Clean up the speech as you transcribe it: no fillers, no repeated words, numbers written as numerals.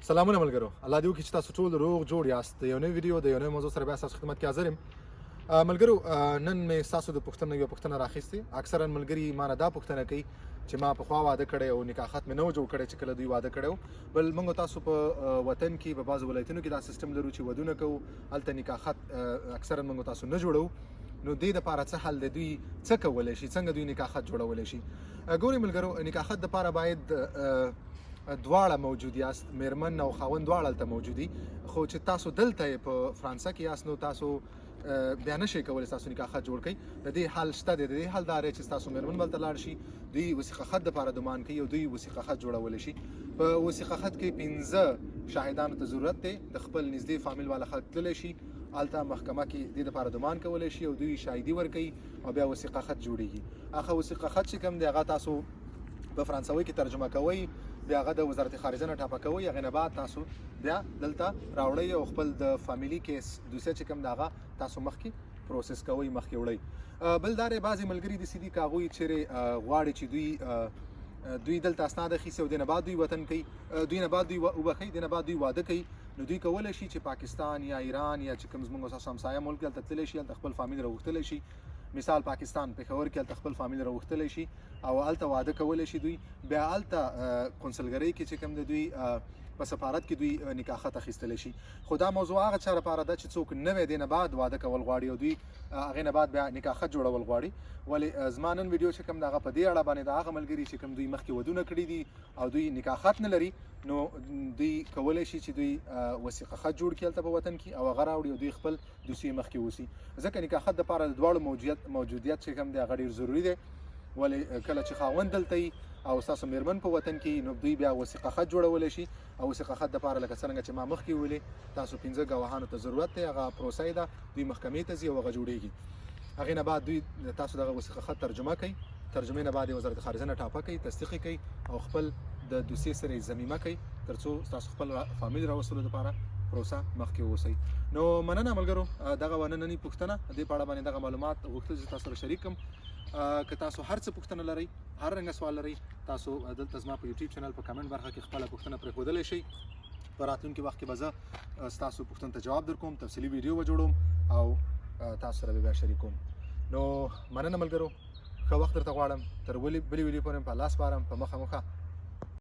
سلامونه ملګرو، الله دې وکړي چې تاسو ټول روغ جوړ یاست. د یو نوې ویډیو د یو نوې موضوع سره بیا ستاسو خدمت کې حاضر یم. ملګرو، نن مې ستاسو د پوښتنې یوه پوښتنه راخیستې. اکثرا ملګري ما نه دا پوښتنه کوي چې ما پخوا واده کړی او نکاحات مې نه و جوړ کړی چې کله دوی واده کړی و. بل موږ تاسو په وطن کې په بعضو ولایتونو کې دا سیستم لرو چې ودونه کوو، هلته نکاحات اکثرا موږ تاسو نه جوړو. نو دې دپاره څه حل دی؟ دوی څه کولی شي؟ څنګه دوی نکاحات جوړولی شي؟ ګورئ ملګرو، نکاحات دپاره باید دواړه موجود یاست، میرمن او خاوند دواړه هلته موجود دي. خو چې تاسو دلته یې په فرانسه کې یاست، نو تاسو بیا نشئ کولی ستاسو نکاحات جوړ کړئ. د دې حل شته دی. د دې حل دا دی چې ستاسو میرمن به هلته لاړ شي، دوی وثیقه خط دپاره ډمان کوي او دوی وثیقه خط جوړولی شي. په وثیقه خط کې 15 شاهدانو ته ضرورت دی. د خپل نږدې فامیل والا خلک تللی شي، هلته محکمه کې دې دپاره ډمان کولی شي او دوی شاهدي ورکوي او بیا وثیقه خط جوړیږي. هغه وثیقه خط چې کوم دی هغه تاسو په فرانسوي کې ترجمه کوئ، بیا هغه د وزارت خارجه نه ټاپه کوئ، هغې نه بعد تاسو بیا دلته راوړئ او خپل د فامیلي کیس دوسیه چې کوم د هغه تاسو مخکې پروسس کوئ، مخکې وړئ. بل دا دی بعضې ملګري داسې دي که هغوی چیرې غواړي چې دوی دلته اسناد اخیستي او دې نه بعد دوی وطن کوي، دوی نه بعد دوی وبخئ، دې نه بعد دوی واده کوي، نو دوی کولی شي چې پاکستان یا ایران یا چې کوم زموږ ستاسو همسایه ملک دلته تللی شي، هلته خپل فامیل راوښتلی شي. مثال پاکستان پېښور کې هلته خپل فامیل راوښتلی شي او هلته واده کولی شي دوی. بیا هلته قونسلګرۍ کې چې کوم د دوی په سفارت کې دوی نکاحات اخیستلی شي. خو دا موضوع هغه چا لپاره ده چې څوک نوی دې نه بعد واده کول غواړي او دوی هغې نه بعد بیا نکاحات جوړول غواړي. ولې زما نن ویډیو چې کوم د هغه په دې اړه باندې د هغه ملګري چې کوم دوی مخکې ودونه کړي دي او دوی نکاحات نه لري، نو دوی کولی شي چې دوی وثیقه خط جوړ کړي هلته په وطن کې او هغه راوړي او دوی خپل دوسیې مخکې ووسي. ځکه نکاحات دپاره د دواړو موجودیت چې کوم دی هغه ډېر ضروري دی. ولې کله چې خاوند دلته وي او ستاسو میرمن په وطن کې، نو دوی بیا وثیقه خط جوړولی شي او وثیقه خط دپاره لکه څرنګه چې ما مخکې ویلې تاسو 15 ګواهانو ته ضرورت دی. هغه پروسه یې ده، دوی محکمې ته ځي او هغه جوړیږي. هغې نه بعد دوی تاسو دغه وثیقه خط ترجمه کوي، ترجمې نه بعد یې وزارت خارجه نه ټاپه کوي، تصدیق یې کوي او خپل د دوسیې سره یې ضمیمه کوي تر څو ستاسو خپل فامیل راوستلو دپاره پروسه مخکې واوسئ. نو مننه ملګرو، دغه وه نننۍ پوښتنه. دې په اړه باندې دغه معلومات غوښتل چې تاسو سره شریک کړم. که تاسو هر څه پوښتنه لرئ، هر رنګه سوال لرئ، تاسو دلته زما په یوټیوب چینل په کمنټ برخه کې خپله پوښتنه پرېښودلی شئ. په راتلونکي وخت کې به زه ستاسو پوښتنو ته جواب درکوم، تفصیلي ویډیو به جوړوم او تاسو سره به بیا شریکوم. نو مننه ملګرو، ښه وخت درته غواړم. تر بلې ویډیو پورې په الله سپارم. په مخه